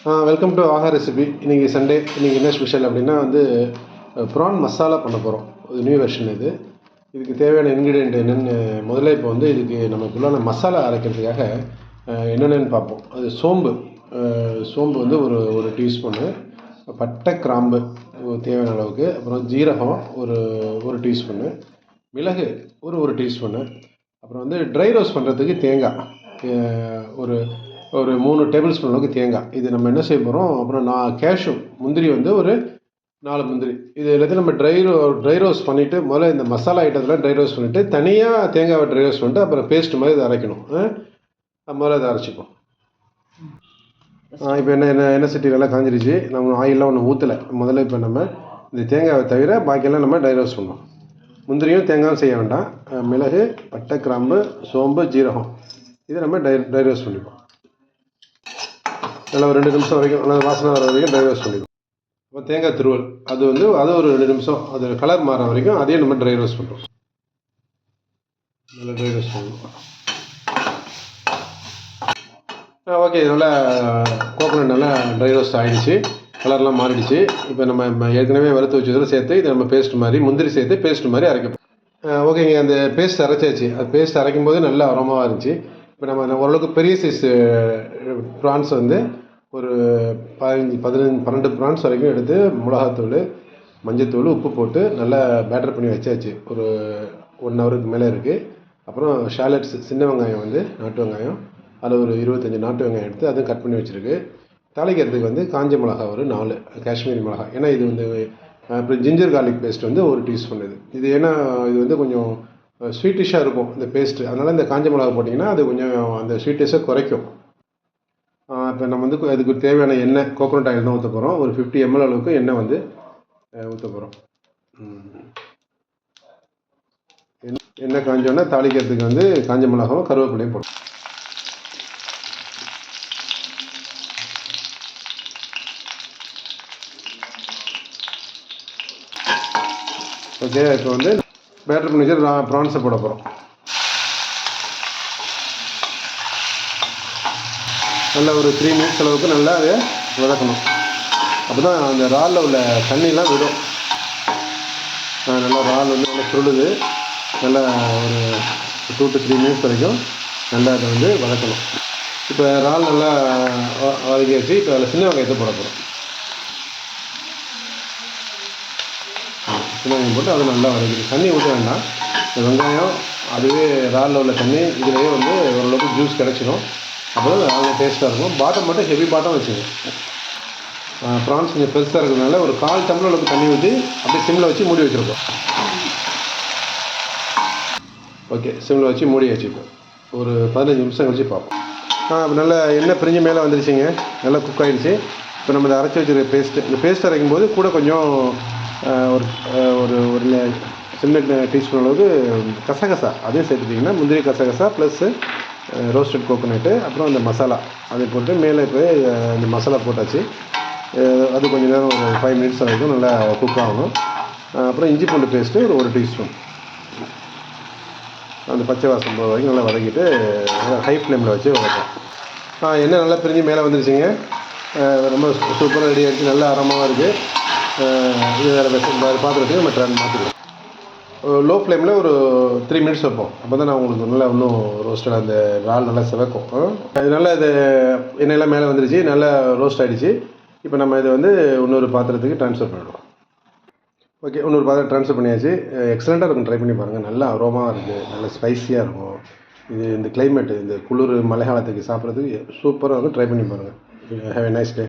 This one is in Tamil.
வெல்கம் டு ஆஹா ரெசிபி. இன்றைக்கி சண்டே. இன்றைக்கி என்ன ஸ்பெஷல் அப்படின்னா ப்ரான் மசாலா பண்ண போகிறோம். நியூ வெர்ஷன் இது. இதுக்கு தேவையான இன்க்ரீடியன்ட் என்னென்னு முதல்ல இப்போ இதுக்கு நமக்குள்ளான மசாலா அரைக்கிறதுக்காக என்னென்னு பார்ப்போம். அது சோம்பு ஒரு ஒரு டீஸ்பூனு, பட்டை கிராம்பு தேவையான அளவுக்கு, அப்புறம் ஜீரகம் ஒரு டீஸ்பூனு, மிளகு ஒரு டீஸ்பூனு, அப்புறம் ட்ரை ரோஸ்ட் பண்ணுறதுக்கு தேங்காய் ஒரு ஒரு 3 டேபிள் ஸ்பூன் அளவுக்கு தேங்காய். இது நம்ம என்ன செய்ய போகிறோம். அப்புறம் கேஷ்யூ முந்திரி ஒரு 4 முந்திரி. இது எல்லாத்தையும் நம்ம ட்ரை ரோஸ்ட் பண்ணிவிட்டு முதல்ல இந்த மசாலா ஐட்டத்தில் ட்ரை ரோஸ்ட் பண்ணிவிட்டு தனியாக தேங்காவை ட்ரை ரோஸ்ட் பண்ணிட்டு அப்புறம் பேஸ்ட் மாதிரி இதை அரைக்கணும். முதல்ல இதை அரைச்சிப்போம். இப்போ எண்ணெய் சட்டி நல்லா காஞ்சிருச்சு. நம்ம ஆயிலெலாம் ஒன்றும் ஊற்றலை. முதல்ல இப்போ நம்ம இந்த தேங்காவை தவிர பாக்கியெல்லாம் நம்ம ட்ரை ரோஸ்ட் பண்ணோம். முந்திரியும் தேங்காயும் செய்ய வேண்டாம். மிளகு, பட்டை, கிராம்பு, சோம்பு, ஜீரகம் இதை நம்ம ட்ரை ரோஸ்ட் பண்ணிப்போம். நல்லா ஒரு 2 நிமிஷம் வரைக்கும் நல்லா வாசனை வர வரைக்கும் ட்ரை ரோஸ்ட் பண்ணிடுவோம். இப்போ தேங்காய் துருவல் அது ஒரு 2 நிமிஷம் அது கலர் மாற வரைக்கும் அதையும் நம்ம ட்ரை ரோஸ்ட் பண்ணுறோம். நல்லா ட்ரை ரோஸ்ட் பண்ணுவோம். ஓகே, நல்லா கோகோனட் நல்லா ட்ரை ரோஸ்ட் ஆகிடுச்சு. கலர்லாம் மாறிடுச்சு. இப்போ நம்ம ஏற்கனவே வறுத்து வச்சதில் சேர்த்து இதை நம்ம பேஸ்ட் மாதிரி முந்திரி சேர்த்து பேஸ்ட் மாதிரி அரைக்கப்போம். ஓகேங்க, அந்த பேஸ்ட் அரைச்சாச்சு. அது பேஸ்ட் அரைக்கும் போது நல்லா அரோமாவாக இருந்துச்சு. இப்போ நம்ம ஓரளவுக்கு பெரிய சைஸ் ப்ரான்ஸ் ஒரு 12 ப்ரான்ஸ் வரைக்கும் எடுத்து மிளகாத்தூள், மஞ்சத்தூள், உப்பு போட்டு நல்லா பேட்டர் பண்ணி வச்சாச்சு. ஒரு 1 ஹவருக்கு மேலே இருக்குது. அப்புறம் ஷாலட்ஸ், சின்ன வெங்காயம் நாட்டு வெங்காயம், அதில் ஒரு 25 நாட்டு வெங்காயம் எடுத்து அதுவும் கட் பண்ணி வச்சுருக்கு. தாளிக்கிறதுக்கு காஞ்ச மிளகா ஒரு 4 காஷ்மீரி மிளகா. ஏன்னா இது அப்புறம் ஜிஞ்சர் கார்லிக் பேஸ்ட் ஒரு டீஸ்பூன். இது ஏன்னா இது கொஞ்சம் ஸ்வீட்டிஷாக இருக்கும் இந்த பேஸ்ட்டு. அதனால் இந்த காஞ்ச மிளகா போட்டிங்கன்னா அது கொஞ்சம் அந்த ஸ்வீட்டிஷை குறைக்கும். இப்போ நம்ம அதுக்கு தேவையான எண்ணெய், கோகோனட் ஆயில் தான் ஊற்ற போகிறோம். ஒரு 50 ml அளவுக்கு எண்ணெய் ஊற்ற போகிறோம். எண்ணெய் காஞ்சோன்னா தாளிக்கிறதுக்கு காஞ்ச மிளகாவும் கருவேப்பிலையும் போடும். ஓகே, இப்போ பேட்டர் பண்ணி வச்சு ப்ரான்ஸை போட போகிறோம். நல்லா ஒரு 3 மினிட்ஸ் அளவுக்கு நல்லா அதை வதக்கணும். அப்போ தான் அந்த இறாலில் உள்ள தண்ணியெலாம் விடும். நல்லா இறால் நல்லா சுருளுது. நல்லா ஒரு 2 to 3 மினிட்ஸ் வரைக்கும் நல்லா அதை வதக்கணும். இப்போ இறால் நல்லா வதக்கியாச்சு. இப்போ அதில் சின்ன வெங்காயத்தை போட போகிறோம். சின்ன வெங்காயம் போட்டு அதை நல்லா வதக்கிட்டு தண்ணி ஊற்ற வேண்டாம். இந்த வெங்காயம் அதுவே இறாலில் உள்ள தண்ணி இதுலேயே ஓரளவுக்கு ஜூஸ் கிடச்சிடும். அப்புறம் அது டேஸ்ட்டாக இருக்கும். பாட்டம் மட்டும் ஹெவி பாட்டம் வச்சுங்க. ப்ரான்ஸ் கொஞ்சம் பெருசாக இருக்கிறதுனால ஒரு 1/4 டம்ளர் அளவுக்கு தண்ணி ஊற்றி அப்படியே சிம்மில் வச்சு மூடி வச்சுருக்கோம். ஓகே, சிம்மில் வச்சு மூடி வச்சுப்போம். ஒரு 15 நிமிஷம் கழிச்சு பார்ப்போம். இப்போ நல்லா எண்ணெய் பிரிஞ்சு மேலே வந்துருச்சுங்க. நல்லா குக் ஆகிடுச்சு. இப்போ நம்ம இதை அரைச்சி வச்சுருக்க பேஸ்ட்டு, இந்த பேஸ்ட் அரைக்கும் போது கூட கொஞ்சம் ஒரு ஒரு சின்ன டீஸ்பூன் அளவுக்கு கசகசா அதையும் சேர்த்துட்டிங்கன்னா முந்திரி கசகசா ப்ளஸ்ஸு ரோஸ்டட் கோகோனட்டு, அப்புறம் அந்த மசாலா அதை போட்டு மேலே போய் இந்த மசாலா போட்டாச்சு. அது கொஞ்சம் நேரம் ஒரு 5 மினிட்ஸ் வரைக்கும் நல்லா குக் ஆகணும். அப்புறம் இஞ்சி பூண்டு பேஸ்ட்டு ஒரு டீஸ்பூன் அந்த பச்சை வாசம் போகிற வரைக்கும் நல்லா வதக்கிட்டு ஹை ஃப்ளேமில் வச்சு வதக்கலாம். எண்ணெய் நல்லா பிரிஞ்சு மேலே வந்துருச்சுங்க. ரொம்ப சூப்பராக ரெடி ஆகிடுச்சு. நல்லா அரோமாவாக இருக்குது. இது வேறு பாத்திரத்துக்கு நம்ம ட்ரான் மாற்றிடுவோம். லோ ஃப்ளேமில் ஒரு 3 மினிட்ஸ் வைப்போம். அப்போ தான் நான் உங்களுக்கு நல்லா இன்னும் ரோஸ்டட் அந்த இறால் நல்லா சிவக்கும். அதனால இது எண்ணெயெல்லாம் மேலே வந்துருச்சு. நல்லா ரோஸ்ட் ஆகிடுச்சு. இப்போ நம்ம இதை இன்னொரு பாத்திரத்துக்கு ட்ரான்ஸ்ஃபர் பண்ணிவிடுவோம். ஓகே, இன்னொரு பாத்திரம் ட்ரான்ஸ்ஃபர் பண்ணியாச்சு. எக்ஸலண்ட்டாக இருக்கும். ட்ரை பண்ணி பாருங்கள். நல்லா அரோமாவாக இருக்குது. நல்லா ஸ்பைஸியாக இருக்கும். இது இந்த கிளைமேட்டு, இந்த குளிர் மழை காலத்துக்கு சாப்பிட்றதுக்கு சூப்பராக இருக்கும். ட்ரை பண்ணி பாருங்கள். Have a nice day.